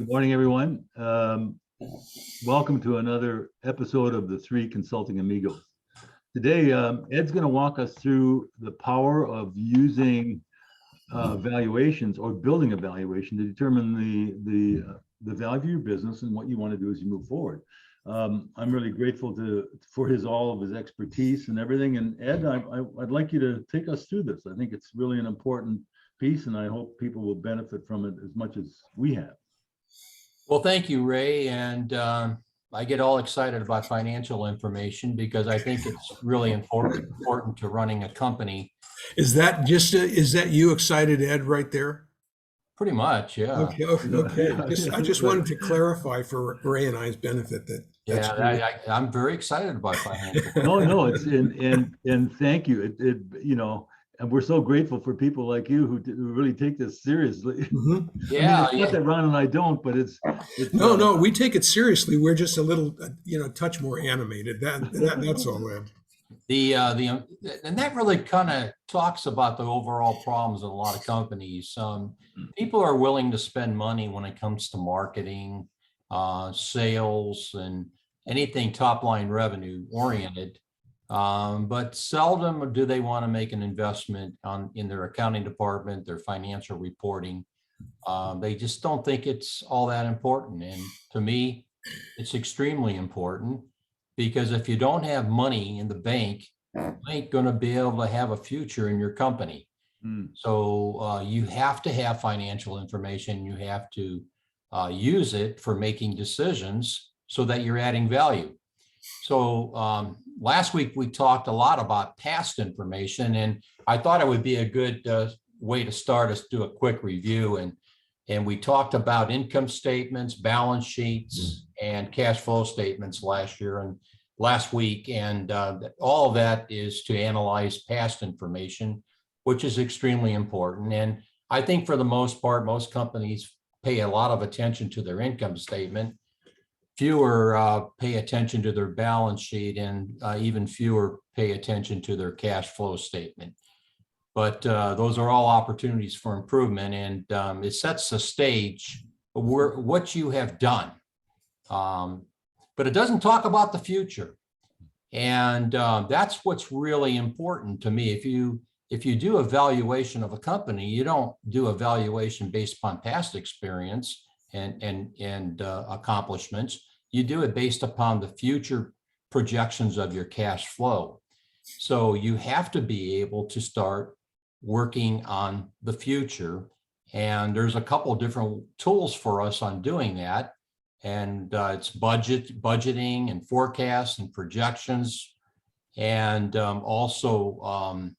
Good morning, everyone. Welcome to another episode of the Three Consulting Amigos. Today, Ed's going to walk us through the power of using valuations or building a valuation to determine the value of your business and what you want to do as you move forward. I'm really grateful for all of his expertise and everything. And Ed, I'd like you to take us through this. I think it's really an important piece, and I hope people will benefit from it as much as we have. Well, thank you, Ray. And I get all excited about financial information because I think it's really important to running a company. Is that you excited, Ed, right there? Pretty much, yeah. Okay. I just wanted to clarify for Ray and I's benefit that. I'm very excited about financial. No, it's and thank you. And we're so grateful for people like you who really take this seriously. Mm-hmm. Yeah, I mean, it's not that Ron and I don't, but it's no, we take it seriously. We're just a little, touch more animated. That's all, Ed. And that really kind of talks about the overall problems in a lot of companies. People are willing to spend money when it comes to marketing, sales, and anything top line revenue oriented. But seldom do they want to make an investment in their accounting department, their financial reporting. They just don't think it's all that important. And to me, it's extremely important because if you don't have money in the bank, you ain't going to be able to have a future in your company. So you have to have financial information. You have to use it for making decisions so that you're adding value. So last week we talked a lot about past information, and I thought it would be a good way to start us do a quick review. And we talked about income statements, balance sheets, and cash flow statements last week. And all of that is to analyze past information, which is extremely important. And I think for the most part, most companies pay a lot of attention to their income statement. Fewer pay attention to their balance sheet, and even fewer pay attention to their cash flow statement. But those are all opportunities for improvement, and it sets the stage for what you have done. But it doesn't talk about the future, and that's what's really important to me. If you do a valuation of a company, you don't do a valuation based upon past experience and accomplishments. You do it based upon the future projections of your cash flow. So you have to be able to start working on the future. And there's a couple of different tools for us on doing that. And it's budgeting and forecasts and projections. And also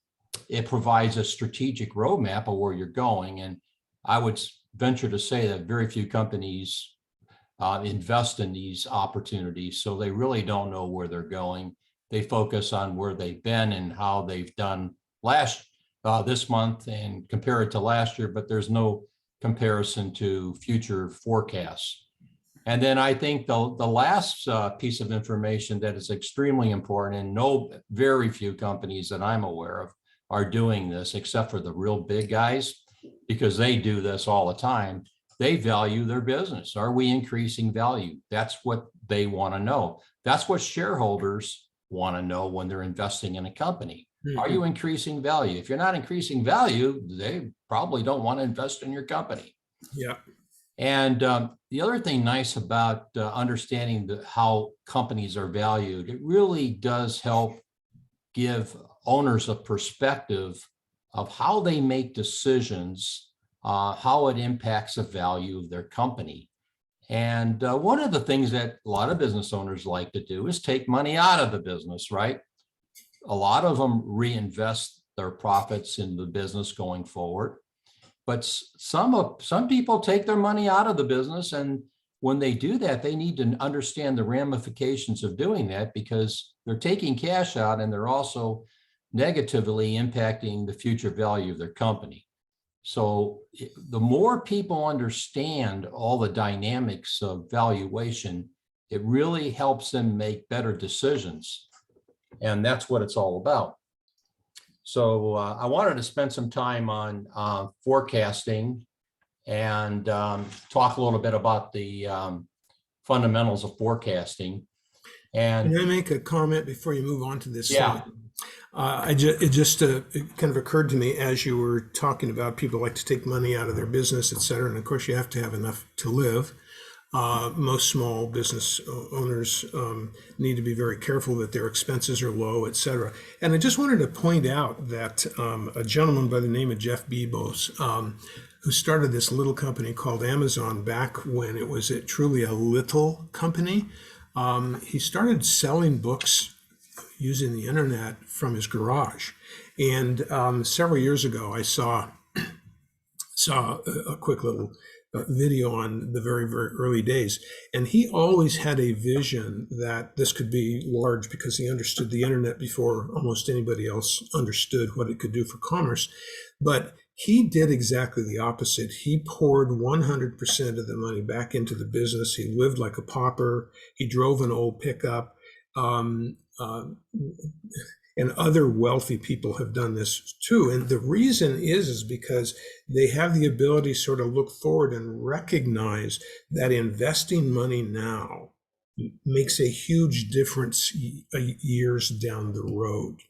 it provides a strategic roadmap of where you're going. And I would venture to say that very few companies invest in these opportunities, so they really don't know where they're going. They focus on where they've been and how they've done this month and compare it to last year, but there's no comparison to future forecasts. And then I think the last piece of information that is extremely important, and very few companies that I'm aware of are doing this, except for the real big guys, because they do this all the time. They value their business. Are we increasing value? That's what they want to know. That's what shareholders want to know when they're investing in a company. Are you increasing value? If you're not increasing value, they probably don't want to invest in your company. Yeah. And the other thing nice about understanding how companies are valued, it really does help give owners a perspective of how they make decisions, how it impacts the value of their company. And one of the things that a lot of business owners like to do is take money out of the business, right? A lot of them reinvest their profits in the business going forward. But some people take their money out of the business, and when they do that, they need to understand the ramifications of doing that, because they're taking cash out and they're also negatively impacting the future value of their company. So the more people understand all the dynamics of valuation, it really helps them make better decisions. And that's what it's all about. So I wanted to spend some time on forecasting and talk a little bit about the fundamentals of forecasting. And Can I make a comment before you move on to this? yeah, It kind of occurred to me as you were talking about people like to take money out of their business, et cetera. And of course, you have to have enough to live. Most small business owners need to be very careful that their expenses are low, et cetera. And I just wanted to point out that a gentleman by the name of Jeff Bezos, who started this little company called Amazon back when it was truly a little company, he started selling books using the internet from his garage. And several years ago, I saw a quick little video on the very, very early days. And he always had a vision that this could be large because he understood the internet before almost anybody else understood what it could do for commerce. But he did exactly the opposite. He poured 100% of the money back into the business. He lived like a pauper. He drove an old pickup. And other wealthy people have done this too. And the reason is because they have the ability to sort of look forward and recognize that investing money now makes a huge difference years down the road.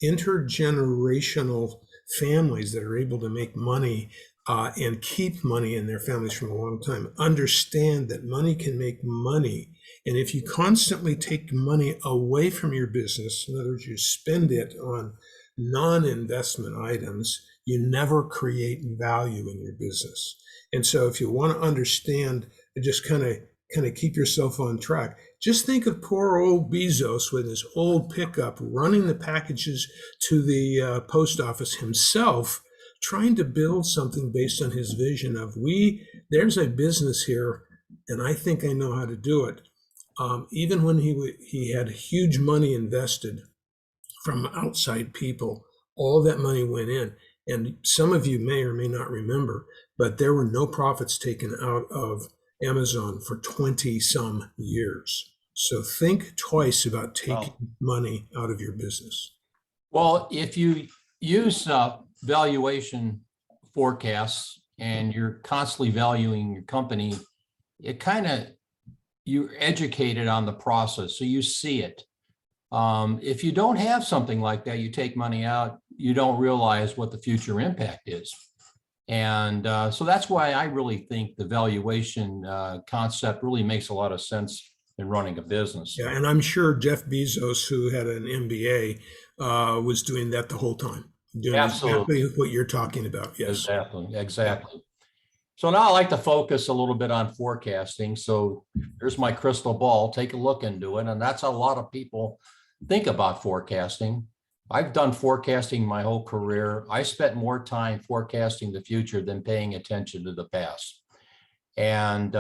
Intergenerational families that are able to make money and keep money in their families for a long time understand that money can make money. And if you constantly take money away from your business, in other words, you spend it on non-investment items, you never create value in your business. And so if you want to understand, just kind of keep yourself on track. Just think of poor old Bezos with his old pickup running the packages to the post office himself, trying to build something based on his vision of there's a business here, and I think I know how to do it. Even when he had huge money invested from outside people, all that money went in. And some of you may or may not remember, but there were no profits taken out of Amazon for 20 some years. So think twice about taking money out of your business. well, if you use valuation forecasts and you're constantly valuing your company, it kind of, you're educated on the process, so you see it. If you don't have something like that, you take money out, you don't realize what the future impact is. And so that's why I really think the valuation concept really makes a lot of sense in running a business. Yeah, and I'm sure Jeff Bezos, who had an MBA, was doing that the whole time. Doing Absolutely. exactly what you're talking about. Yes. Exactly. So now I like to focus a little bit on forecasting. So here's my crystal ball, take a look into it. And that's how a lot of people think about forecasting. I've done forecasting my whole career. I spent more time forecasting the future than paying attention to the past. And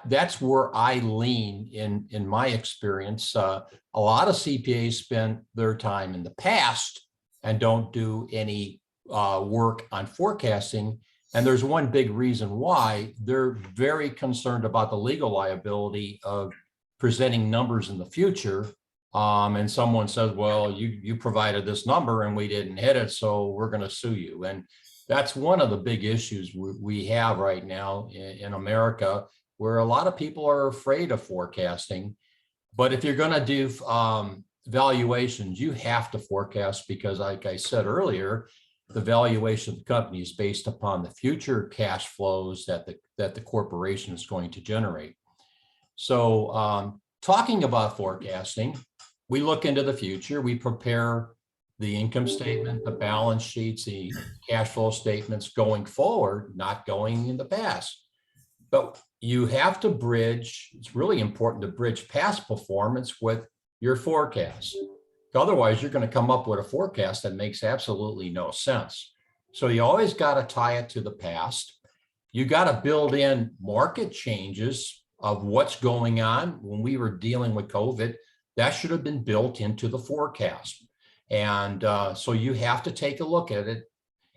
that's where I lean in my experience. A lot of CPAs spend their time in the past and don't do any work on forecasting. And there's one big reason why. They're very concerned about the legal liability of presenting numbers in the future. And someone says, well, you provided this number and we didn't hit it, so we're going to sue you. And that's one of the big issues we have right now in America, where a lot of people are afraid of forecasting. But if you're going to do valuations, you have to forecast, because like I said earlier, the valuation of the company is based upon the future cash flows that the corporation is going to generate. So talking about forecasting, we look into the future, we prepare the income statement, the balance sheets, the cash flow statements going forward, not going in the past. But you have to bridge, it's really important to bridge past performance with your forecast. Otherwise, you're going to come up with a forecast that makes absolutely no sense. So you always got to tie it to the past. You got to build in market changes of what's going on. When we were dealing with COVID, that should have been built into the forecast. And so you have to take a look at it,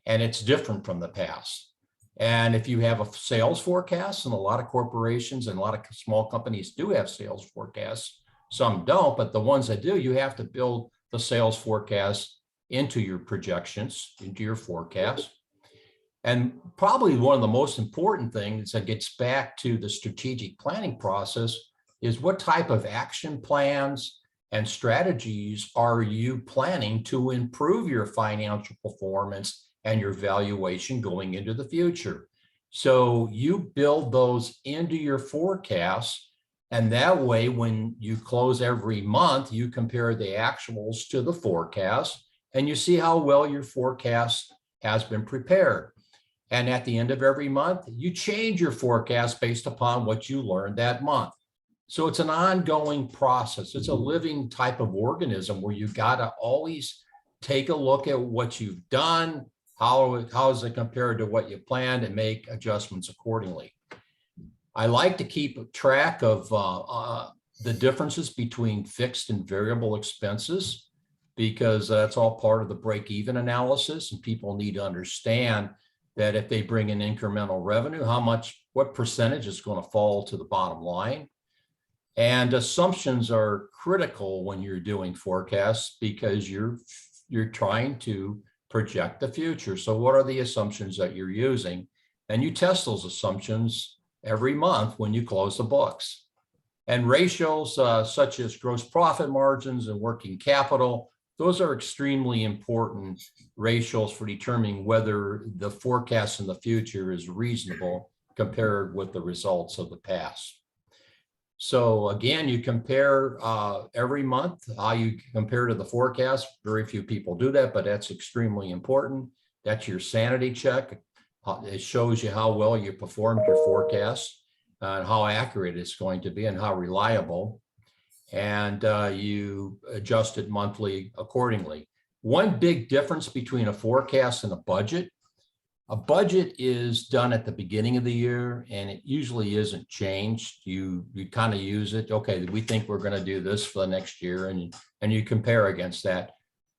and it's different from the past. And if you have a sales forecast, and a lot of corporations and a lot of small companies do have sales forecasts, some don't, but the ones that do, you have to build the sales forecast into your projections, into your forecast. And probably one of the most important things that gets back to the strategic planning process is what type of action plans and strategies are you planning to improve your financial performance and your valuation going into the future? So you build those into your forecast, and that way, when you close every month, you compare the actuals to the forecast, and you see how well your forecast has been prepared. And at the end of every month, you change your forecast based upon what you learned that month. So it's an ongoing process. It's a living type of organism where you got to always take a look at what you've done, how is it compared to what you planned, and make adjustments accordingly. I like to keep track of the differences between fixed and variable expenses, because that's all part of the break-even analysis, and people need to understand that if they bring in incremental revenue, what percentage is going to fall to the bottom line. And assumptions are critical when you're doing forecasts, because you're trying to project the future. So what are the assumptions that you're using? And you test those assumptions every month when you close the books. And ratios such as gross profit margins and working capital, those are extremely important ratios for determining whether the forecast in the future is reasonable compared with the results of the past. So again, you compare every month how you compare to the forecast. Very few people do that, but that's extremely important. That's your sanity check. It shows you how well you performed your forecast, and how accurate it's going to be and how reliable. And you adjust it monthly accordingly. One big difference between a forecast and a budget is done at the beginning of the year, and it usually isn't changed. You kind of use it. Okay, we think we're going to do this for the next year, and you compare against that.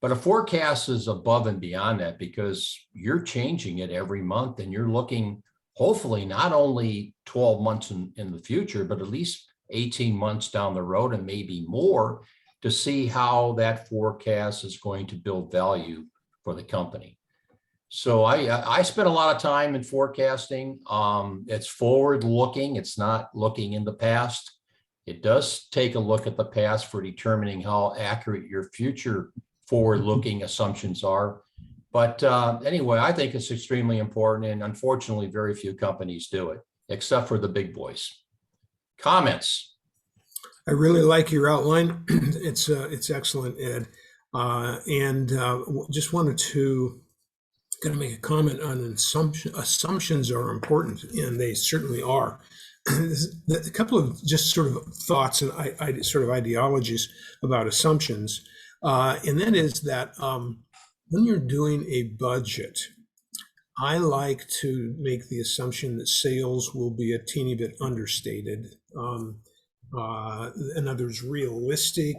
But a forecast is above and beyond that, because you're changing it every month, and you're looking hopefully not only 12 months in the future, but at least 18 months down the road, and maybe more, to see how that forecast is going to build value for the company. So I spent a lot of time in forecasting. It's forward looking. It's not looking in the past. It does take a look at the past for determining how accurate your future forward looking assumptions are. But anyway, I think it's extremely important, and unfortunately, very few companies do it, except for the big boys. Comments? I really like your outline. It's excellent, Ed. Just wanted to kind of make a comment on assumptions are important, and they certainly are. A couple of just sort of thoughts and sort of ideologies about assumptions, and that is that when you're doing a budget, I like to make the assumption that sales will be a teeny bit understated. In other words, realistic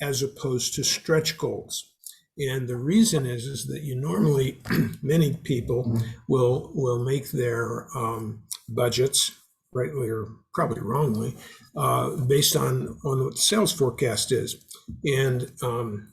as opposed to stretch goals. And the reason is that you normally, many people will make their budgets, rightly or probably wrongly, based on what the sales forecast is. And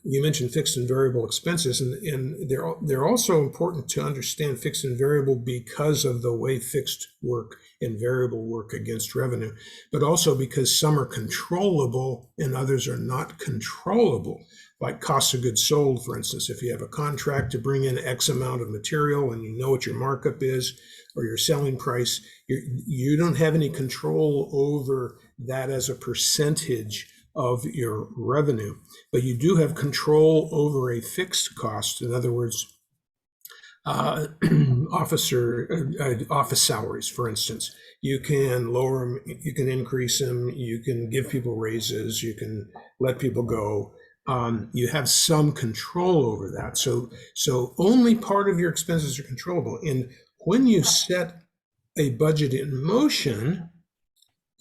you mentioned fixed and variable expenses, and they're also important to understand fixed and variable because of the way fixed work and variable work against revenue, but also because some are controllable and others are not controllable. Like cost of goods sold, for instance, if you have a contract to bring in X amount of material and you know what your markup is or your selling price, you don't have any control over that as a percentage of your revenue, but you do have control over a fixed cost. In other words, office salaries, for instance. You can lower them, you can increase them, you can give people raises, you can let people go. You have some control over that. So only part of your expenses are controllable. And when you set a budget in motion,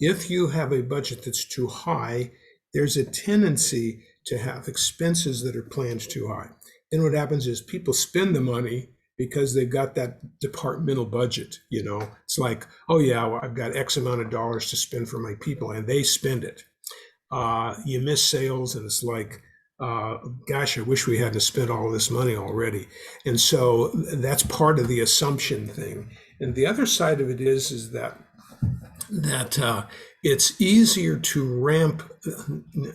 if you have a budget that's too high, there's a tendency to have expenses that are planned too high. And what happens is people spend the money because they've got that departmental budget. It's like, oh yeah, well, I've got X amount of dollars to spend for my people, and they spend it. You miss sales, and it's like, gosh, I wish we hadn't spent all this money already. And so that's part of the assumption thing. And the other side of it is that it's easier to ramp.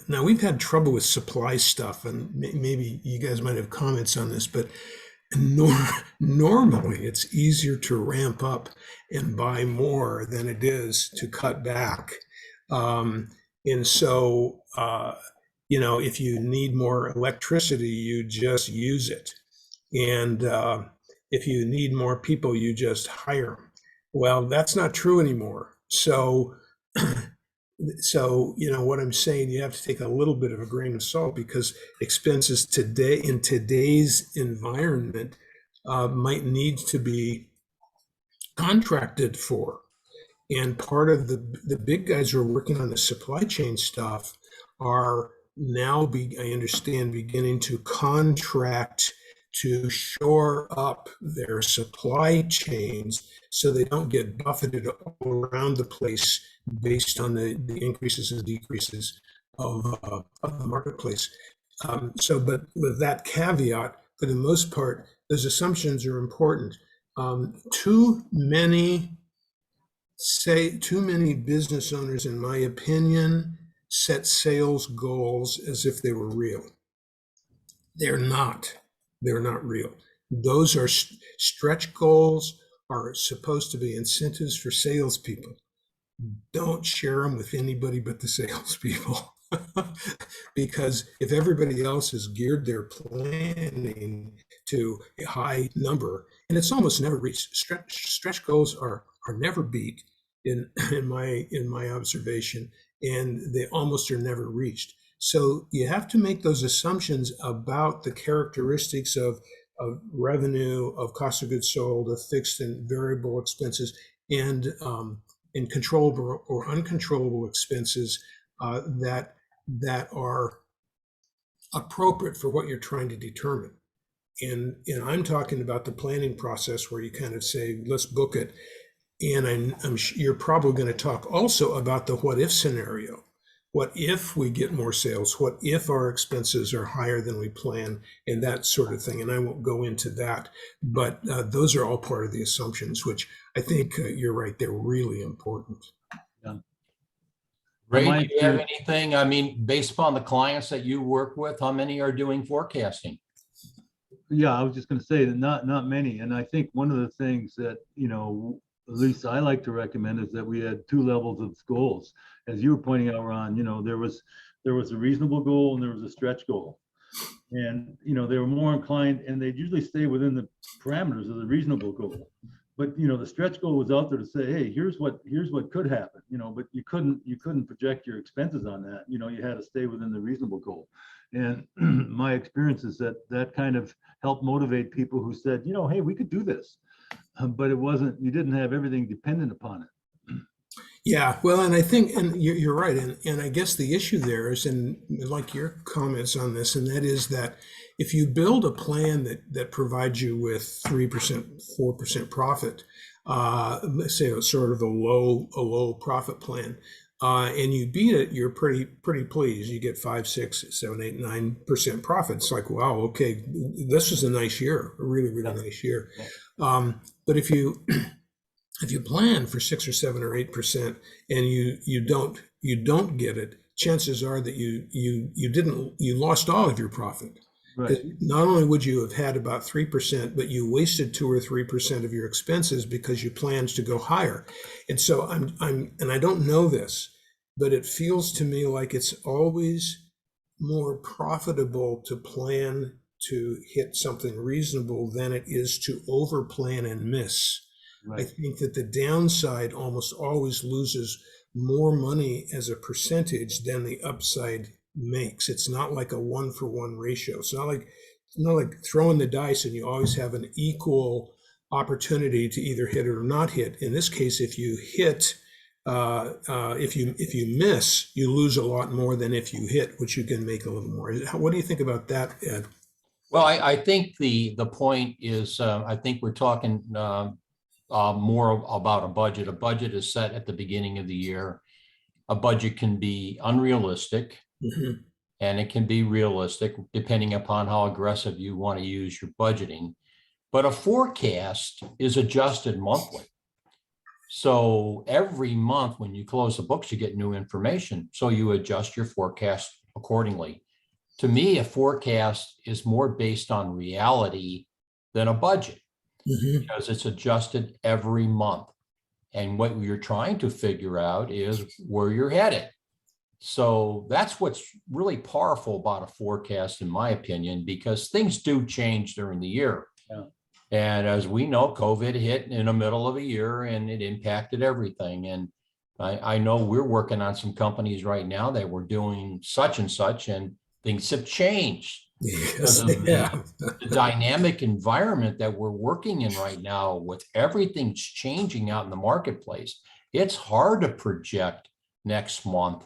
Now we've had trouble with supply stuff, and maybe you guys might have comments on this, but normally it's easier to ramp up and buy more than it is to cut back. And so, if you need more electricity, you just use it. And if you need more people, you just hire them. Well, that's not true anymore. So, what I'm saying, you have to take a little bit of a grain of salt, because expenses today in today's environment might need to be contracted for. And part of the big guys who are working on the supply chain stuff are now, I understand, beginning to contract to shore up their supply chains so they don't get buffeted all around the place based on the increases and decreases of the marketplace. But with that caveat, for the most part, those assumptions are important. Too many business owners, in my opinion, set sales goals as if they were real. They're not. They're not real. Those are stretch goals, are supposed to be incentives for salespeople. Don't share them with anybody but the salespeople. Because if everybody else has geared their planning to a high number, and it's almost never reached, stretch goals are never beat in my observation, and they almost are never reached. So you have to make those assumptions about the characteristics of revenue, of cost of goods sold, of fixed and variable expenses, and controllable or uncontrollable expenses that are appropriate for what you're trying to determine. And I'm talking about the planning process where you kind of say, let's book it. And you're probably going to talk also about the what if scenario. What if we get more sales? What if our expenses are higher than we plan, and that sort of thing? And I won't go into that, but those are all part of the assumptions, which I think you're right, they're really important. Yeah. Ray, do you have anything? I mean, based upon the clients that you work with, how many are doing forecasting? Yeah, I was just going to say that not many. And I think one of the things that, at least I like to recommend, is that we had two levels of goals. As you were pointing out, Ron, there was a reasonable goal and there was a stretch goal. And, they were more inclined, and they'd usually stay within the parameters of the reasonable goal. But, the stretch goal was out there to say, hey, here's what could happen, but you couldn't project your expenses on that. You had to stay within the reasonable goal. And my experience is that kind of helped motivate people who said, hey, we could do this. But you didn't have everything dependent upon it. Yeah, well, and I think, and you're right, and I guess the issue there is, and like your comments on this, and that is that if you build a plan that provides you with 3%, 4% profit, let's say it's sort of a low profit plan, and you beat it, you're pretty pleased. You get 5, 6, 7, 8, 9% profit. It's like, wow, okay, this was a nice year, a really nice year. But if you plan for 6 or 7 or 8% and you don't get it, chances are that you lost all of your profit. Right. Not only would you have had about 3%, but you wasted 2 or 3% of your expenses because you planned to go higher. And so and I don't know this, but it feels to me like it's always more profitable to plan to hit something reasonable than it is to overplan and miss. Right. I think that the downside almost always loses more money as a percentage than the upside makes. It's not like a 1-for-1 ratio. It's not like throwing the dice and you always have an equal opportunity to either hit or not hit. In this case, if you hit, if you miss, you lose a lot more than if you hit, which you can make a little more. What do you think about that, Ed? Well, I think the point is, I think we're talking more about a budget. A budget is set at the beginning of the year. A budget can be unrealistic. Mm-hmm. and it can be realistic depending upon how aggressive you want to use your budgeting. But a forecast is adjusted monthly. So every month when you close the books, you get new information. So you adjust your forecast accordingly. To me, a forecast is more based on reality than a budget because it's adjusted every month. And what you're trying to figure out is where you're headed. So that's what's really powerful about a forecast, in my opinion, because things do change during the year. Yeah. And as we know, COVID hit in the middle of a year and it impacted everything. And I know we're working on some companies right now that were doing such and such, and things have changed. Yes, The dynamic environment that we're working in right now, with everything's changing out in the marketplace, it's hard to project next month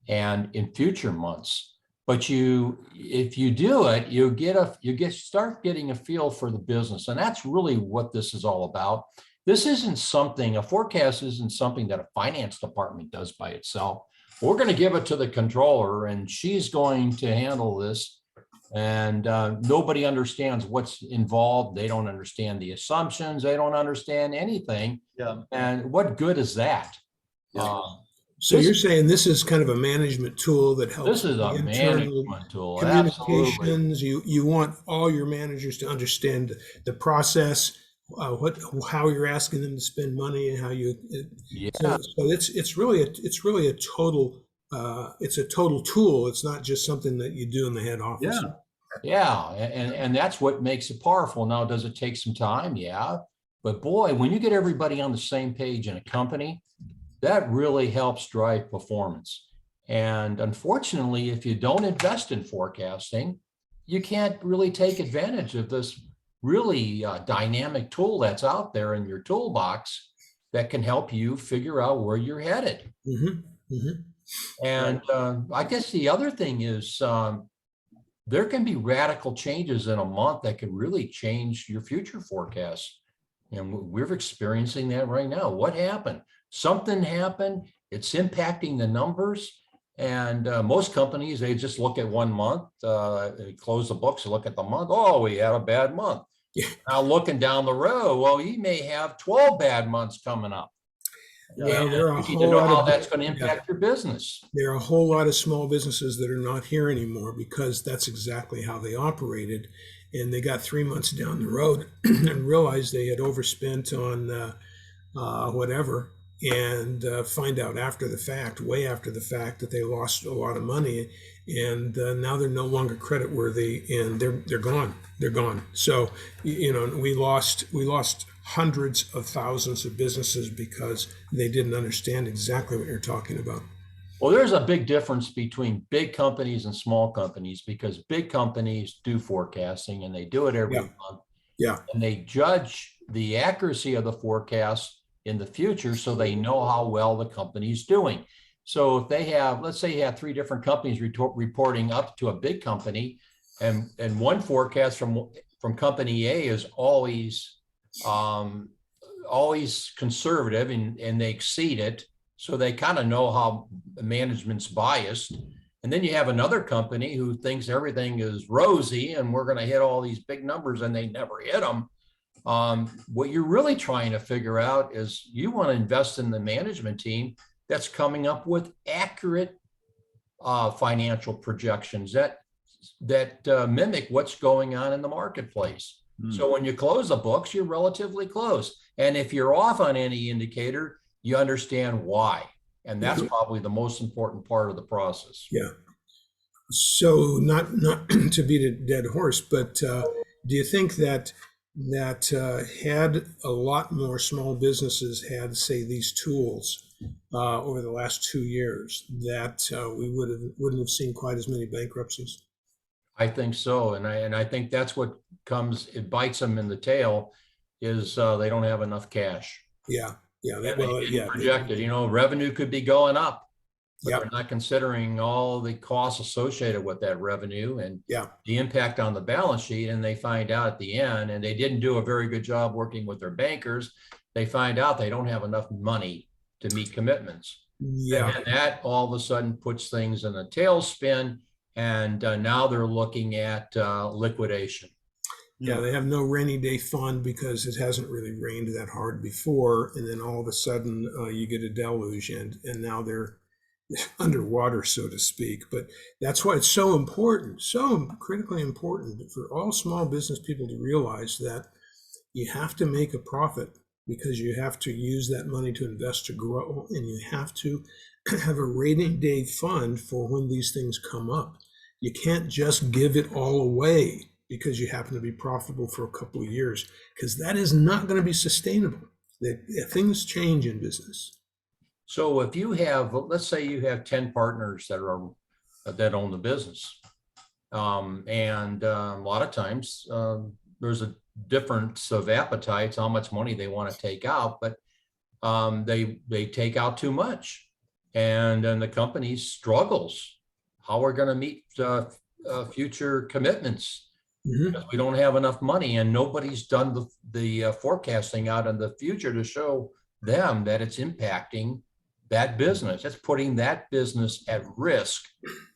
and in future months. But if you do it, you start getting a feel for the business. And that's really what this is all about. This isn't something, a forecast isn't something that a finance department does by itself. We're going to give it to the controller and she's going to handle this. And nobody understands what's involved. They don't understand the assumptions. They don't understand anything. Yeah. And what good is that? Yeah. So you're saying this is kind of a management tool that helps. This is a management tool. Communications. Absolutely. You want all your managers to understand the process, how you're asking them to spend money, and how you. Yeah. So it's really a total. It's a total tool. It's not just something that you do in the head office. Yeah. Yeah, and that's what makes it powerful. Now, does it take some time? Yeah, but boy, when you get everybody on the same page in a company, that really helps drive performance. And unfortunately, if you don't invest in forecasting, you can't really take advantage of this really dynamic tool that's out there in your toolbox that can help you figure out where you're headed. And I guess the other thing is there can be radical changes in a month that can really change your future forecast. And we're experiencing that right now. What happened? Something happened. It's impacting the numbers. And most companies, they just look at 1 month, they close the books, look at the month. Oh, we had a bad month. Now looking down the road, well, you may have 12 bad months coming up. Well, there are a you need whole to know lot how of that's going to impact your business. There are a whole lot of small businesses that are not here anymore because that's exactly how they operated, and they got 3 months down the road and realized they had overspent on whatever, and find out after the fact, way after the fact, that they lost a lot of money, and now they're no longer credit worthy, and they're gone. They're gone. So we lost hundreds of thousands of businesses because they didn't understand exactly what you're talking about. Well, there's a big difference between big companies and small companies, because big companies do forecasting and they do it every month. Yeah. And they judge the accuracy of the forecast in the future so they know how well the company's doing. So if they have, let's say you have 3 different companies reporting up to a big company, and one forecast from company A is always conservative and they exceed it. So they kind of know how management's biased. And then you have another company who thinks everything is rosy and we're going to hit all these big numbers, and they never hit them. What you're really trying to figure out is you want to invest in the management team that's coming up with accurate financial projections that mimic what's going on in the marketplace. So when you close the books, you're relatively close. And if you're off on any indicator, you understand why. And that's probably the most important part of the process. Yeah. So not to beat a dead horse, but do you think that had a lot more small businesses had, say, these tools over the last 2 years, that we wouldn't have seen quite as many bankruptcies? I think so. And I think that's what it bites them in the tail, is they don't have enough cash. Yeah. Projected, revenue could be going up, but Yeah. they're not considering all the costs associated with that revenue and the impact on the balance sheet. And they find out at the end, and they didn't do a very good job working with their bankers, they find out they don't have enough money to meet commitments. Yeah. And that all of a sudden puts things in a tailspin, And now they're looking at liquidation. Yeah, they have no rainy day fund because it hasn't really rained that hard before, and then all of a sudden you get a deluge, and now they're underwater, so to speak. But that's why it's so important, so critically important for all small business people to realize that you have to make a profit because you have to use that money to invest to grow, and you have to have a rainy day fund for when these things come up. You can't just give it all away because you happen to be profitable for a couple of years, because that is not going to be sustainable. Things change in business. So if you have, let's say you have 10 partners that own the business. And a lot of times there's a difference of appetites, how much money they want to take out, but they take out too much. And then the company struggles. How we're going to meet future commitments. Because we don't have enough money, and nobody's done the forecasting out in the future to show them that it's impacting that business. It's putting that business at risk,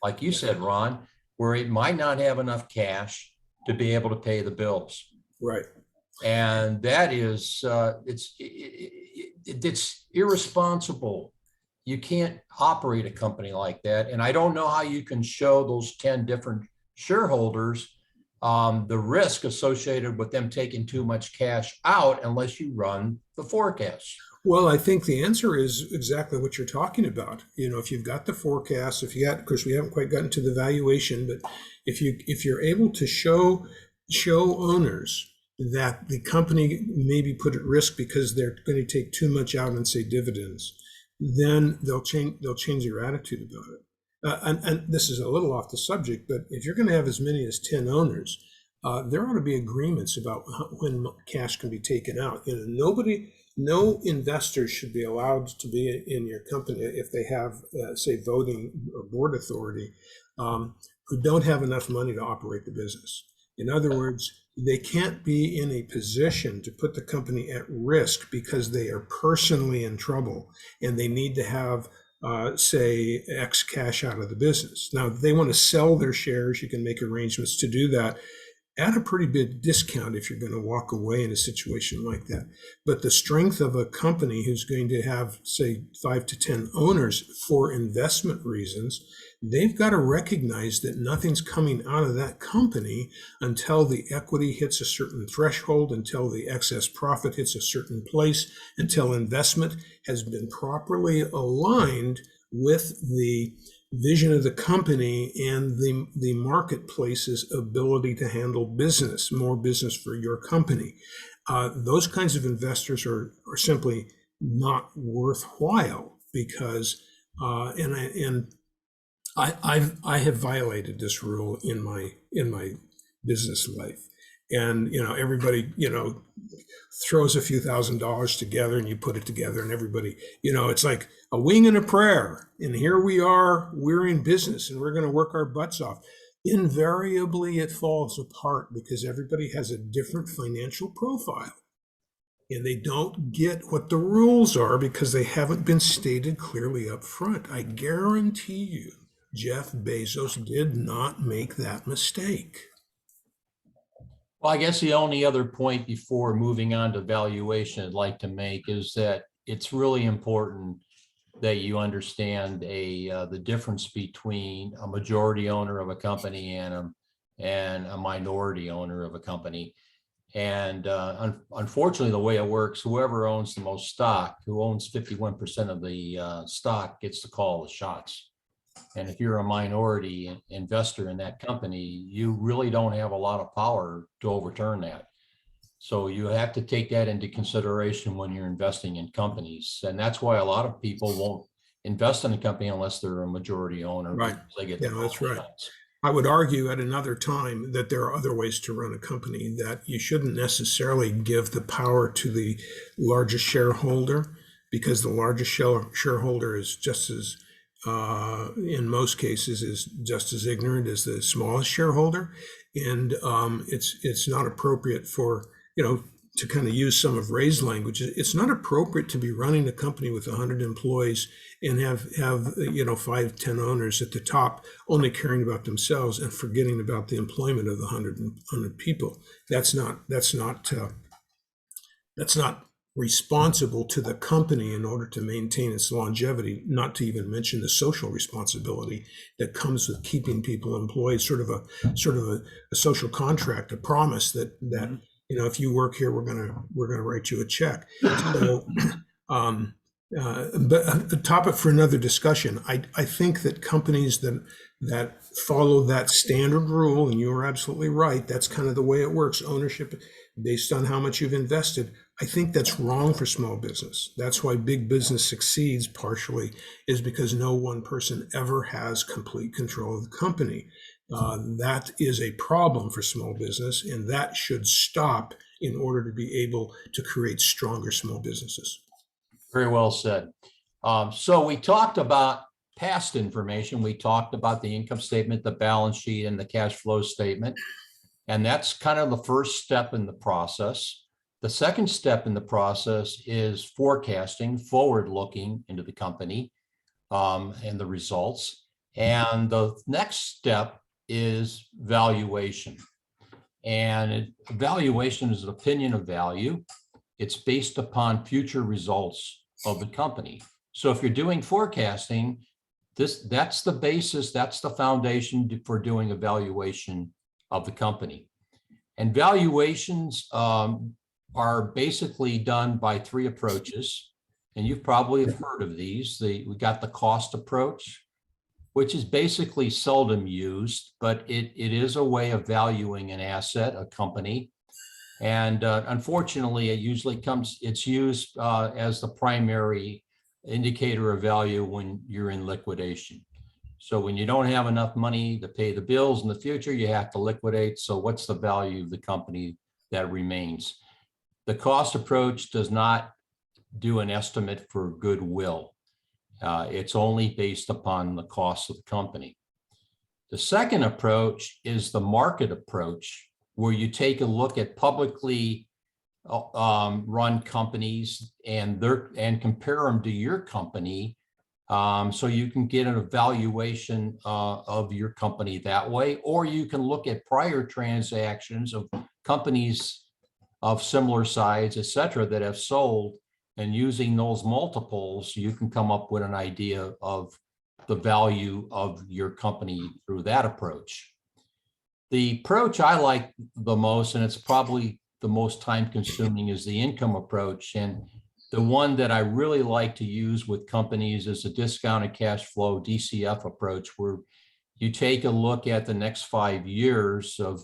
like you said, Ron, where it might not have enough cash to be able to pay the bills. Right. And that is, it's irresponsible. You can't operate a company like that. And I don't know how you can show those 10 different shareholders the risk associated with them taking too much cash out unless you run the forecast. Well, I think the answer is exactly what you're talking about. If you've got the forecast, of course, we haven't quite gotten to the valuation, but if you're able to show owners that the company may be put at risk because they're going to take too much out in, say, dividends, then they'll change their attitude about it. And this is a little off the subject, but if you're going to have as many as 10 owners, there ought to be agreements about when cash can be taken out. No investor should be allowed to be in your company if they have, say, voting or board authority, who don't have enough money to operate the business. In other words, they can't be in a position to put the company at risk because they are personally in trouble and they need to have say X cash out of the business. Now, if they want to sell their shares, you can make arrangements to do that at a pretty big discount if you're going to walk away in a situation like that. But the strength of a company who's going to have, say, 5 to 10 owners for investment reasons, they've got to recognize that nothing's coming out of that company until the equity hits a certain threshold, until the excess profit hits a certain place, until investment has been properly aligned with the vision of the company and the marketplace's ability to handle business, more business for your company. Those kinds of investors are simply not worthwhile because, I have violated this rule in my business life. And everybody throws a few $1,000s together, and you put it together, and everybody, it's like a wing and a prayer. And here we are, we're in business, and we're going to work our butts off. Invariably, it falls apart because everybody has a different financial profile, and they don't get what the rules are because they haven't been stated clearly up front. I guarantee you, Jeff Bezos did not make that mistake. Well, I guess the only other point before moving on to valuation I'd like to make is that it's really important that you understand the difference between a majority owner of a company and a minority owner of a company. And unfortunately, the way it works, whoever owns the most stock, who owns 51% of the stock, gets to call the shots. And if you're a minority investor in that company, you really don't have a lot of power to overturn that. So you have to take that into consideration when you're investing in companies. And that's why a lot of people won't invest in a company unless they're a majority owner. Right. They get That's right. I would argue at another time that there are other ways to run a company, that you shouldn't necessarily give the power to the largest shareholder, because the largest shareholder is just as in most cases is just as ignorant as the smallest shareholder, and it's not appropriate for to kind of use some of Ray's language, it's not appropriate to be running a company with 100 employees and have 5, 10 owners at the top only caring about themselves and forgetting about the employment of the 100 people. That's not responsible to the company in order to maintain its longevity, not to even mention the social responsibility that comes with keeping people employed, sort of a social contract, a promise that if you work here, we're gonna write you a check. So, but a topic for another discussion. I think that companies that follow that standard rule, and you're absolutely right, that's kind of the way it works, ownership based on how much you've invested. I think that's wrong for small business. That's why big business succeeds partially, is because no one person ever has complete control of the company. That is a problem for small business, and that should stop in order to be able to create stronger small businesses. Very well said. So we talked about past information. We talked about the income statement, the balance sheet, and the cash flow statement. And that's kind of the first step in the process. The second step in the process is forecasting, forward-looking into the company and the results. And the next step is valuation. And valuation is an opinion of value. It's based upon future results of the company. So if you're doing forecasting, that's the basis, that's the foundation for doing a valuation of the company. And valuations are basically done by 3 approaches. And you've probably heard of these. We got the cost approach, which is basically seldom used, but it is a way of valuing an asset, a company. And unfortunately, it's used as the primary indicator of value when you're in liquidation. So when you don't have enough money to pay the bills in the future, you have to liquidate. So what's the value of the company that remains? The cost approach does not do an estimate for goodwill. It's only based upon the cost of the company. The second approach is the market approach, where you take a look at publicly run companies and compare them to your company, so you can get an evaluation of your company that way. Or you can look at prior transactions of companies of similar size, et cetera, that have sold, and using those multiples, you can come up with an idea of the value of your company through that approach. The approach I like the most, and it's probably the most time consuming, is the income approach. And the one that I really like to use with companies is a discounted cash flow, DCF approach, where you take a look at the next 5 years of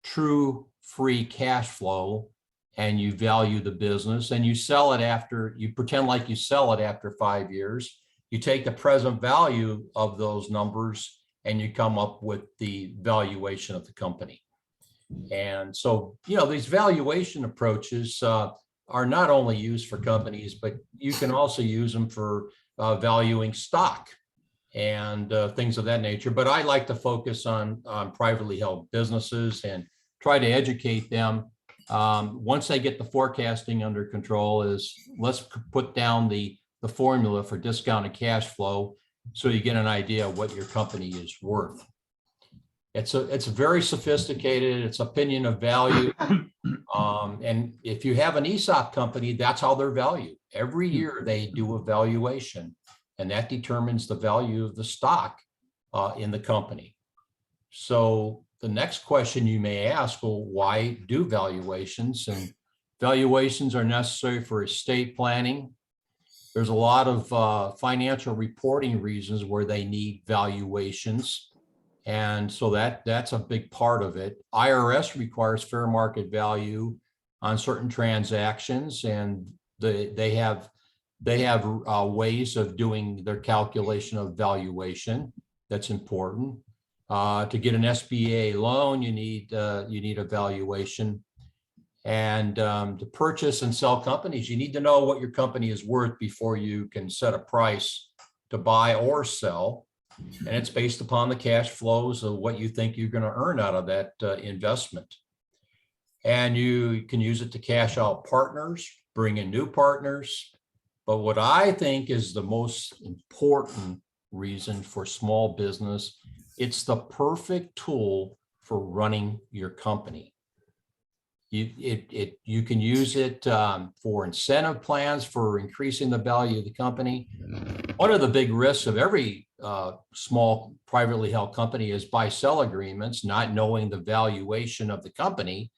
true free cash flow, and you value the business, and you pretend like you sell it after 5 years. You take the present value of those numbers and you come up with the valuation of the company. And so, these valuation approaches are not only used for companies, but you can also use them for valuing stock and things of that nature. But I like to focus on privately held businesses and try to educate them. Once they get the forecasting under control, let's put down the formula for discounted cash flow, so you get an idea of what your company is worth. It's very sophisticated. It's opinion of value. And if you have an ESOP company, that's how they're valued. Every year they do a valuation, and that determines the value of the stock in the company. So the next question you may ask, well, why do valuations? And valuations are necessary for estate planning. There's a lot of financial reporting reasons where they need valuations. And so that's a big part of it. IRS requires fair market value on certain transactions, and they have ways of doing their calculation of valuation. That's important. To get an SBA loan, you need a valuation. And to purchase and sell companies, you need to know what your company is worth before you can set a price to buy or sell. And it's based upon the cash flows of what you think you're going to earn out of that investment. and you can use it to cash out partners, bring in new partners. But what I think is the most important reason for small business, it's the perfect tool for running your company. You can use it for incentive plans, for increasing the value of the company. One of the big risks of every small privately held company is buy-sell agreements, not knowing the valuation of the company,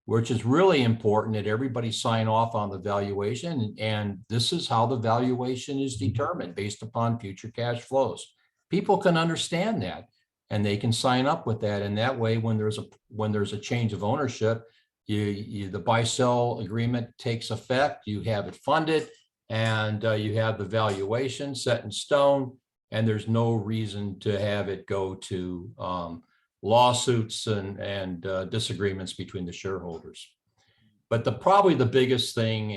which is really important that everybody sign off on the valuation. And this is how the valuation is determined, based upon future cash flows. People can understand that, and they can sign up with that. And that way, when there's a change of ownership, the buy-sell agreement takes effect, you have it funded, and you have the valuation set in stone, and there's no reason to have it go to lawsuits and disagreements between the shareholders. But probably the biggest thing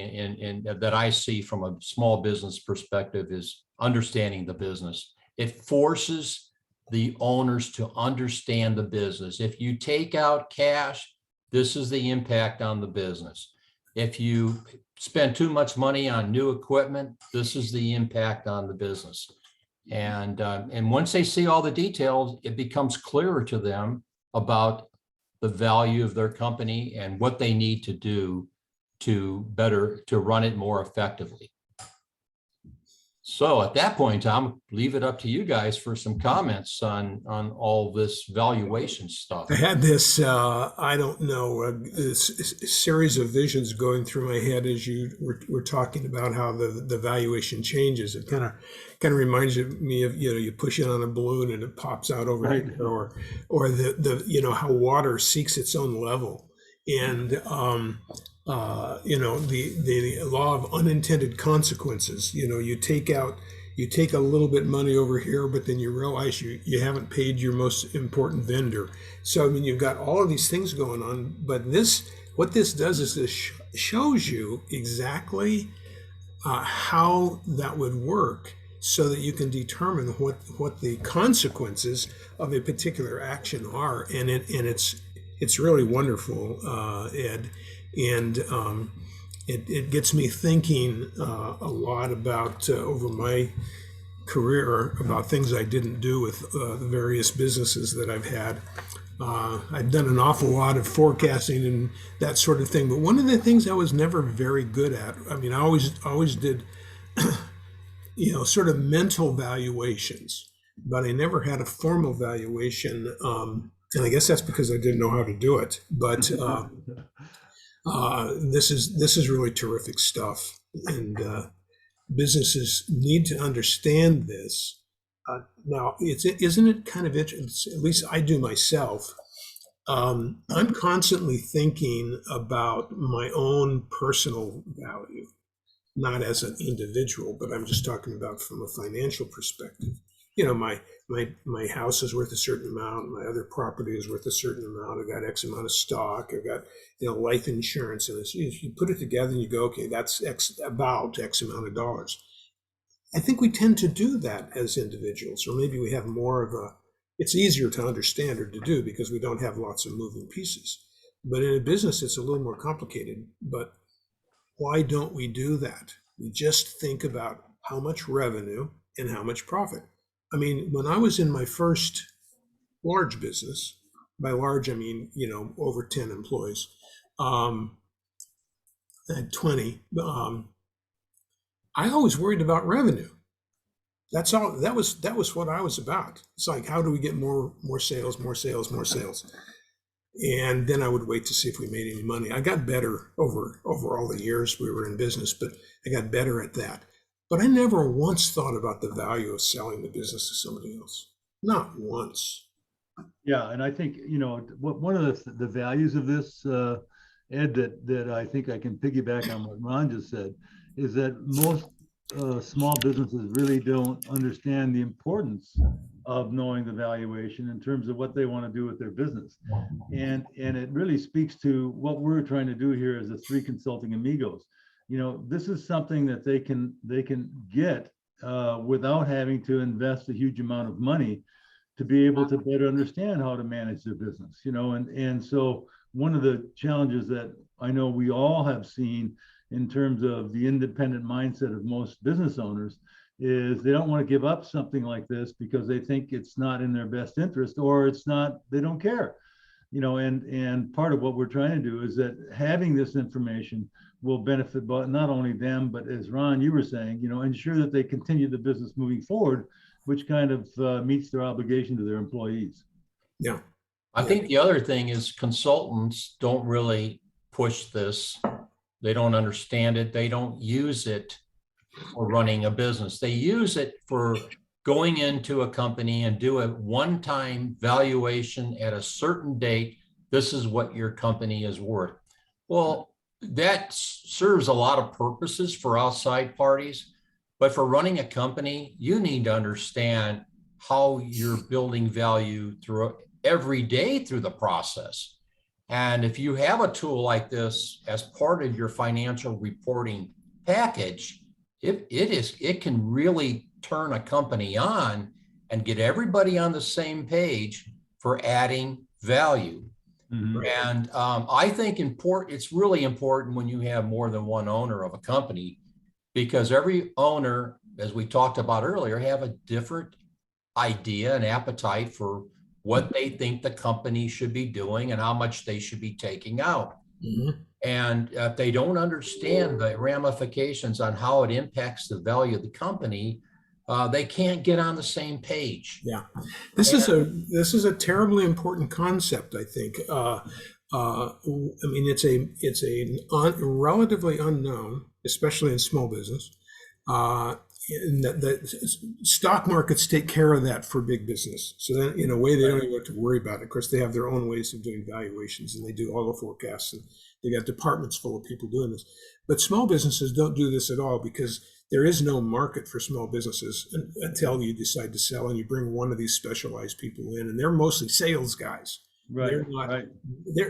that I see from a small business perspective is understanding the business. It forces the owners to understand the business. If you take out cash, this is the impact on the business. If you spend too much money on new equipment, this is the impact on the business. And once they see all the details, it becomes clearer to them about the value of their company and what they need to do to run it more effectively. So at that point in time, leave it up to you guys for some comments on all this valuation stuff. I had this, I don't know, this series of visions going through my head as you were talking about how the valuation changes. It kind of reminds me of, you push it on a balloon and it pops out over Right. here, or the how water seeks its own level. And the law of unintended consequences. You take a little bit money over here, but then you realize you haven't paid your most important vendor. So I mean, you've got all of these things going on, but what this does is this shows you exactly how that would work, so that you can determine what the consequences of a particular action are. And it's really wonderful, Ed. And it gets me thinking a lot about, over my career, about things I didn't do with the various businesses that I've had. I've done an awful lot of forecasting and that sort of thing, but one of the things I was never very good at, I mean, I always did, sort of mental valuations, but I never had a formal valuation. And I guess that's because I didn't know how to do it. But this is really terrific stuff, and businesses need to understand this. Now, isn't it kind of interesting? At least I do myself. I'm constantly thinking about my own personal value, not as an individual, but I'm just talking about from a financial perspective. My house is worth a certain amount, my other property is worth a certain amount, I've got X amount of stock, I've got life insurance, and if you put it together and you go, okay, that's about X amount of dollars. I think we tend to do that as individuals, or maybe we have more of it's easier to understand or to do because we don't have lots of moving pieces. But in a business, it's a little more complicated. But why don't we do that? We just think about how much revenue and how much profit. I mean, when I was in my first large business, by large, I mean, over 10 employees, I had 20. I always worried about revenue. That's all. That was what I was about. It's like, how do we get more sales, more sales, more sales? And then I would wait to see if we made any money. I got better over all the years we were in business, but I got better at that. But I never once thought about the value of selling the business to somebody else. Not once. Yeah, and I think, one of the values of this, Ed, that I think I can piggyback on what Ron just said, is that most small businesses really don't understand the importance of knowing the valuation in terms of what they want to do with their business. And it really speaks to what we're trying to do here as the three consulting amigos. This is something that they can get without having to invest a huge amount of money to be able to better understand how to manage their business, and so one of the challenges that I know we all have seen in terms of the independent mindset of most business owners is they don't want to give up something like this because they think it's not in their best interest, or it's not, they don't care. And part of what we're trying to do is that having this information will benefit but not only them, but as Ron, you were saying, ensure that they continue the business moving forward, which kind of meets their obligation to their employees. Yeah. I think the other thing is consultants don't really push this. They don't understand it. They don't use it for running a business. They use it for going into a company and do a one-time valuation at a certain date. This is what your company is worth. Well, that serves a lot of purposes for outside parties, but for running a company, you need to understand how you're building value through every day through the process. And if you have a tool like this as part of your financial reporting package, it can really turn a company on and get everybody on the same page for adding value. Mm-hmm. And I think it's really important when you have more than one owner of a company, because every owner, as we talked about earlier, have a different idea and appetite for what they think the company should be doing and how much they should be taking out. Mm-hmm. And if they don't understand the ramifications on how it impacts the value of the company, they can't get on the same page. Yeah, this is a terribly important concept, I think. I mean, it's a relatively unknown, especially in small business. And the stock markets take care of that for big business. So then, in a way, they don't even have to worry about it. Of course, they have their own ways of doing valuations, and they do all the forecasts, and they got departments full of people doing this. But small businesses don't do this at all, because there is no market for small businesses until you decide to sell and you bring one of these specialized people in, and they're mostly sales guys. Right.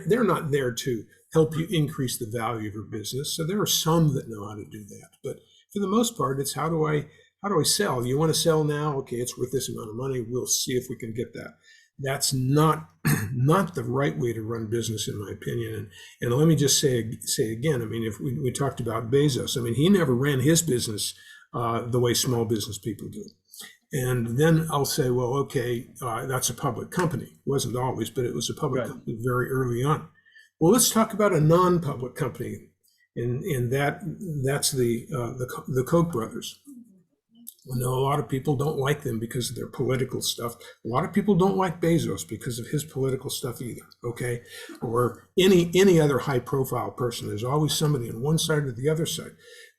They're not there to help you increase the value of your business. So there are some that know how to do that, but for the most part, it's how do I sell? You want to sell now? Okay, it's worth this amount of money. We'll see if we can get that. That's not the right way to run business, in my opinion. And let me just say again, I mean, if we talked about Bezos, I mean, he never ran his business the way small business people do. And then I'll say, well, okay, that's a public company. It wasn't always, but it was a public company very early on. Well, let's talk about a non-public company. And that's the Koch brothers. I know a lot of people don't like them because of their political stuff. A lot of people don't like Bezos because of his political stuff either, okay? Or any other high-profile person. There's always somebody on one side or the other side.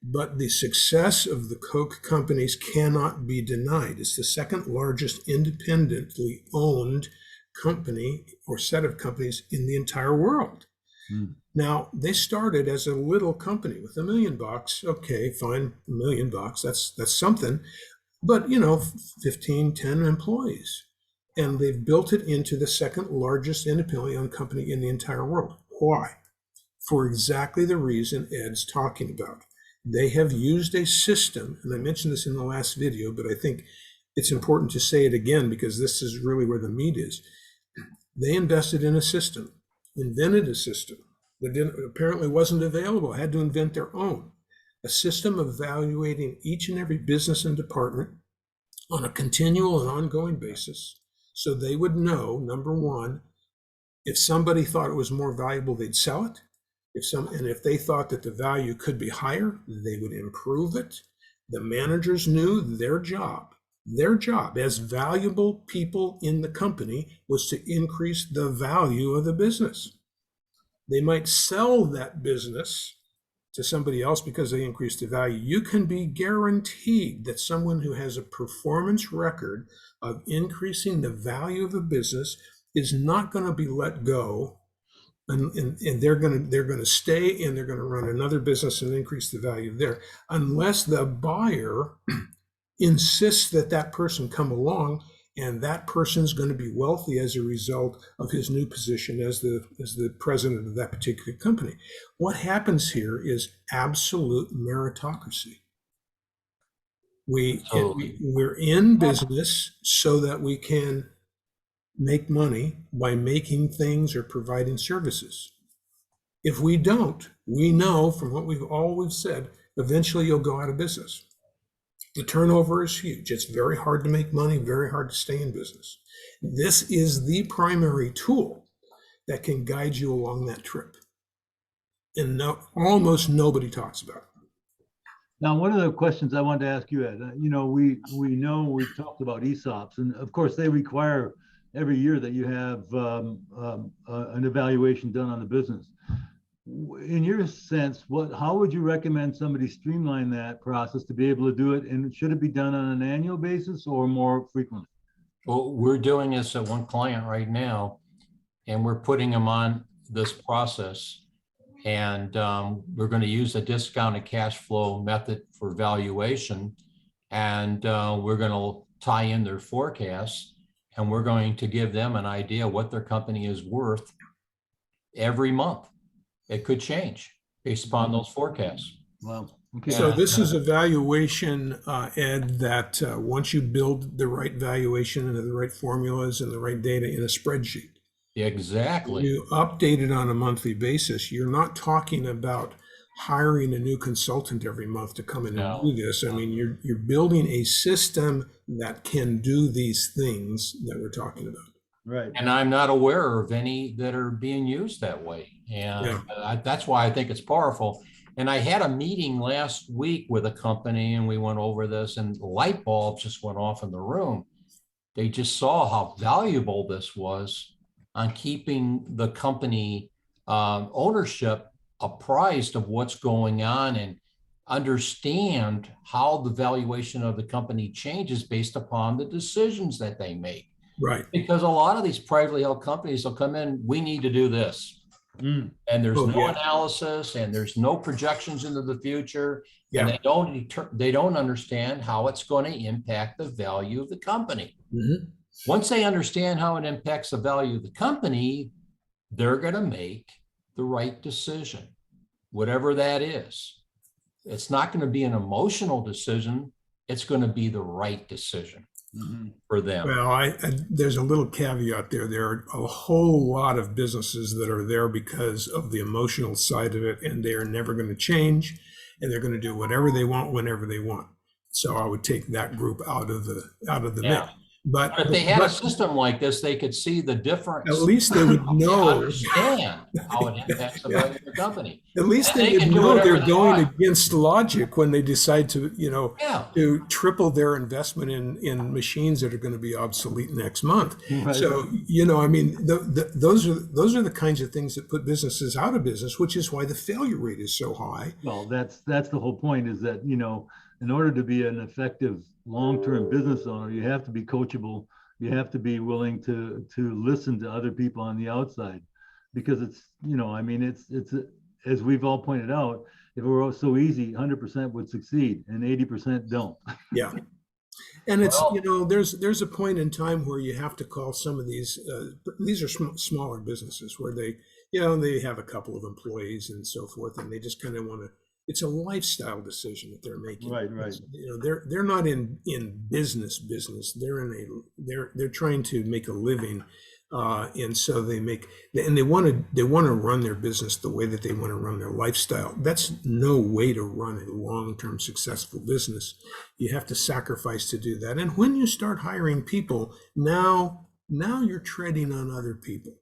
But the success of the Koch companies cannot be denied. It's the second largest independently owned company or set of companies in the entire world. Now, they started as a little company with $1 million. Okay, fine, $1 million. That's something. But, 10 employees. And they've built it into the second largest independently owned company in the entire world. Why? For exactly the reason Ed's talking about. They have used a system, and I mentioned this in the last video, but I think it's important to say it again because this is really where the meat is. They invested in a system, invented a system that apparently wasn't available, had to invent their own. A system of evaluating each and every business and department on a continual and ongoing basis, so they would know, number one, if somebody thought it was more valuable, they'd sell it. If they thought that the value could be higher, they would improve it. The managers knew their job as valuable people in the company was to increase the value of the business. They might sell that business to somebody else because they increased the value. You can be guaranteed that someone who has a performance record of increasing the value of a business is not going to be let go, and they're going to stay and they're going to run another business and increase the value there, unless the buyer insists that person come along, and that person's going to be wealthy as a result of his new position as the president of that particular company. What happens here is absolute meritocracy. We're in business so that we can make money by making things or providing services. If we don't, we know from what we've said, eventually you'll go out of business. The turnover is huge. It's very hard to make money, very hard to stay in business. This is the primary tool that can guide you along that trip. And almost nobody talks about it. Now, one of the questions I wanted to ask you, Ed, we know we've talked about ESOPs, and of course they require every year that you have an evaluation done on the business. In your sense, how would you recommend somebody streamline that process to be able to do it? And should it be done on an annual basis or more frequently? Well, we're doing this at one client right now, and we're putting them on this process. And we're going to use a discounted cash flow method for valuation. And we're going to tie in their forecasts, and we're going to give them an idea what their company is worth every month. It could change based upon those forecasts. Wow. Okay. So this is a valuation, Ed, that once you build the right valuation and the right formulas and the right data in a spreadsheet, Exactly. you update it on a monthly basis. You're not talking about hiring a new consultant every month to come in and do this. I mean, you're building a system that can do these things that we're talking about. Right. And I'm not aware of any that are being used that way. And that's why I think it's powerful. And I had a meeting last week with a company, and we went over this, and the light bulb just went off in the room. They just saw how valuable this was on keeping the company ownership apprised of what's going on and understand how the valuation of the company changes based upon the decisions that they make. Right. Because a lot of these privately held companies will come in, we need to do this. And there's no analysis, and there's no projections into the future. And they don't understand how it's going to impact the value of the company. Once they understand how it impacts the value of the company, they're going to make the right decision, whatever that is. It's not going to be an emotional decision. It's going to be the right decision for them. Well, there's a little caveat there. There are a whole lot of businesses that are there because of the emotional side of it, and they are never going to change, and they're going to do whatever they want whenever they want. So I would take that group out of the mix. But if they had a system like this, they could see the difference. At least they would know. Understand how it impacts the value of the company. At least they would know they're going against logic when they decide to, to triple their investment in machines that are going to be obsolete next month. Right. So, I mean, those are the kinds of things that put businesses out of business, which is why the failure rate is so high. Well, that's the whole point, is that, in order to be an effective long-term business owner, you have to be coachable. You have to be willing to listen to other people on the outside, because it's, it's as we've all pointed out, if it were so easy, 100% would succeed and 80% don't. Yeah. And it's, there's a point in time where you have to call some of these are smaller businesses where they, they have a couple of employees and so forth, and they just kind of want to, it's a lifestyle decision that they're making. Right. They're not in business. They're trying to make a living, and so they want to run their business the way that they want to run their lifestyle. That's no way to run a long-term successful business. You have to sacrifice to do that. And when you start hiring people, now you're treading on other people.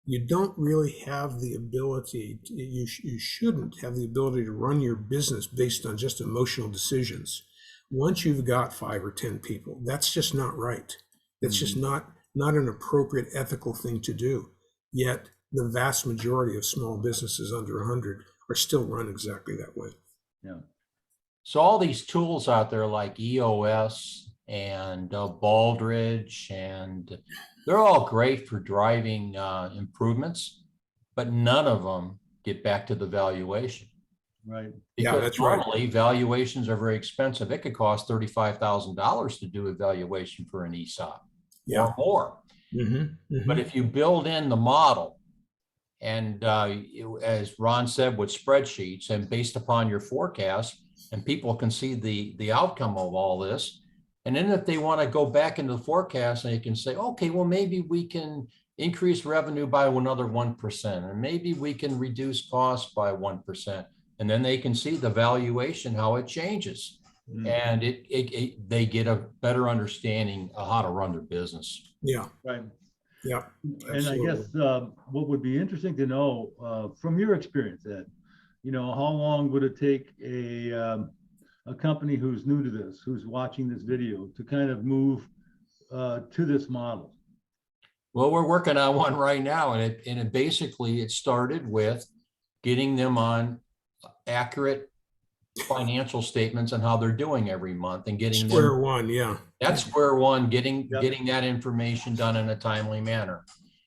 You don't really have the ability, you shouldn't have the ability to run your business based on just emotional decisions. Once you've got 5 or 10 people, that's just not right. That's just not an appropriate ethical thing to do. Yet the vast majority of small businesses under 100 are still run exactly that way. Yeah. So all these tools out there like EOS and Baldrige, and they're all great for driving improvements, but none of them get back to the valuation. Right. Because that's normally valuations are very expensive. It could cost $35,000 to do a valuation for an ESOP or more. But if you build in the model, and as Ron said, with spreadsheets and based upon your forecast, and people can see the outcome of all this. And then if they want to go back into the forecast, and they can say, okay, well, maybe we can increase revenue by another 1%, and maybe we can reduce costs by 1%. And then they can see the valuation, how it changes. And they get a better understanding of how to run their business. Yeah. Right. Yeah. And I guess what would be interesting to know from your experience, Ed, how long would it take a company who's new to this, who's watching this video, to kind of move to this model? Well, we're working on one right now, and it basically it started with getting them on accurate financial statements and how they're doing every month, and getting square them, one. Yeah. that's square one, getting that information done in a timely manner,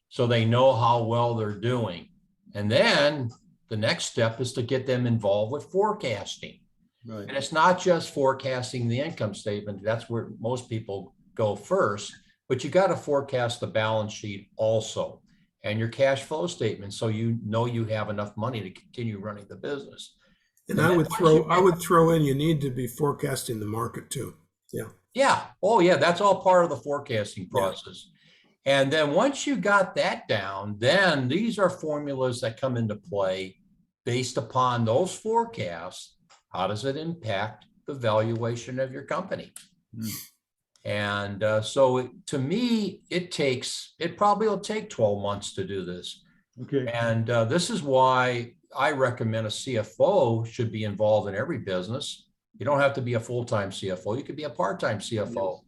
so they know how well they're doing. And then the next step is to get them involved with forecasting. Right. And it's not just forecasting the income statement. That's where most people go first, but you got to forecast the balance sheet also, and your cash flow statement, so you know you have enough money to continue running the business. And I would throw in, you need to be forecasting the market too. Yeah. Yeah. Oh yeah. That's all part of the forecasting process. Yeah. And then once you got that down, then these are formulas that come into play based upon those forecasts. How does it impact the valuation of your company? And so to me, it probably will take 12 months to do this. Okay. And this is why I recommend a CFO should be involved in every business. You don't have to be a full-time CFO. You could be a part-time CFO.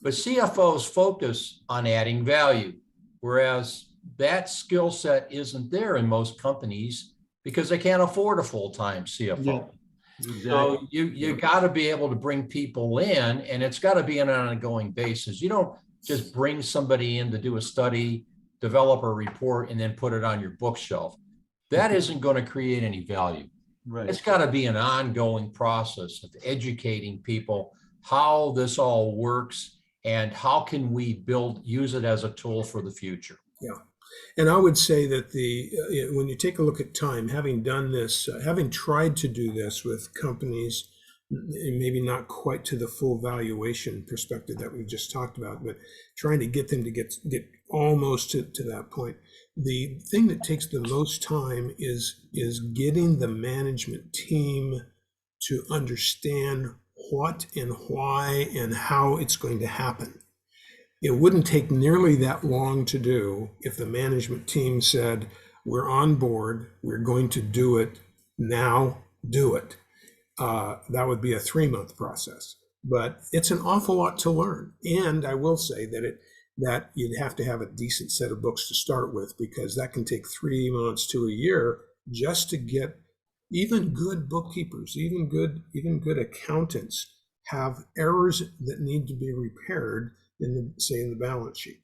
But CFOs focus on adding value, whereas that skill set isn't there in most companies because they can't afford a full-time CFO. Yeah. Exactly. So you got to be able to bring people in, and it's got to be on an ongoing basis. You don't just bring somebody in to do a study, develop a report, and then put it on your bookshelf. That isn't going to create any value. Right. It's got to be an ongoing process of educating people how this all works and how can we use it as a tool for the future. Yeah. And I would say that when you take a look at time, having done this, having tried to do this with companies, maybe not quite to the full valuation perspective that we just talked about, but trying to get them to get almost to that point. The thing that takes the most time is getting the management team to understand what and why and how it's going to happen. It wouldn't take nearly that long to do if the management team said, we're on board, we're going to do it, now do it. That would be a 3-month process, but it's an awful lot to learn. And I will say that you'd have to have a decent set of books to start with, because that can take 3 months to a year just to get even good bookkeepers, even good accountants have errors that need to be repaired in the balance sheet.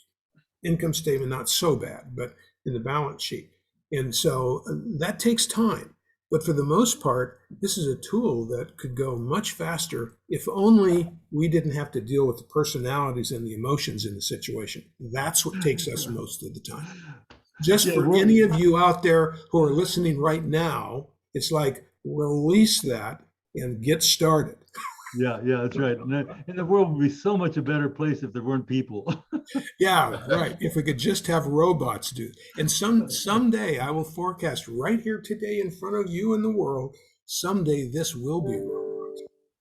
Income statement, not so bad, but in the balance sheet. And so that takes time. But for the most part, this is a tool that could go much faster if only we didn't have to deal with the personalities and the emotions in the situation. That's what takes us most of the time. Just for any of you out there who are listening right now, it's like, release that and get started. Yeah, that's right. And the world would be so much a better place if there weren't people. Yeah, right. If we could just have robots do. And someday I will forecast right here today in front of you in the world, someday this will be a robot.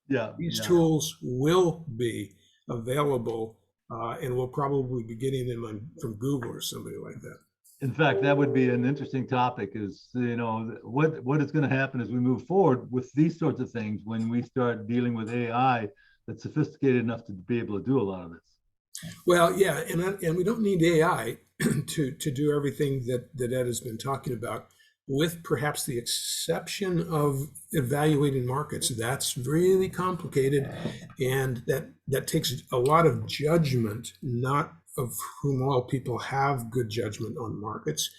Yeah. These tools will be available, and we'll probably be getting them from Google or somebody like that. In fact, that would be an interesting topic, is, what is going to happen as we move forward with these sorts of things when we start dealing with AI that's sophisticated enough to be able to do a lot of this. Well, yeah, and we don't need AI to do everything that Ed has been talking about, with perhaps the exception of evaluating markets. That's really complicated, and that takes a lot of judgment, not of whom all people have good judgment on markets,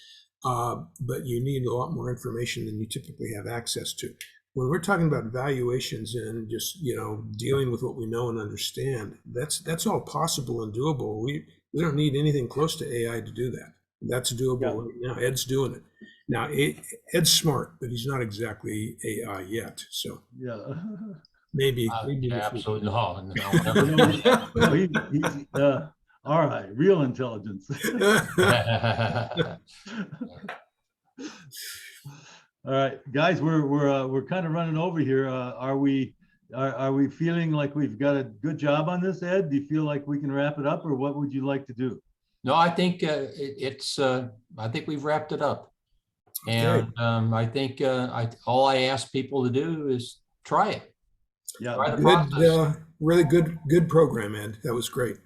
but you need a lot more information than you typically have access to. When we're talking about valuations and just dealing with what we know and understand, that's all possible and doable. We don't need anything close to AI to do that. That's doable right now. Ed's doing it now. Ed's smart, but he's not exactly AI yet. So maybe absolutely no. All right, real intelligence. All right, guys, we're kind of running over here. Are we feeling like we've got a good job on this, Ed? Do you feel like we can wrap it up, or what would you like to do? No, I think I think we've wrapped it up. And I think all I ask people to do is try it. Yeah, Try the Good, process. really good program, Ed. That was great.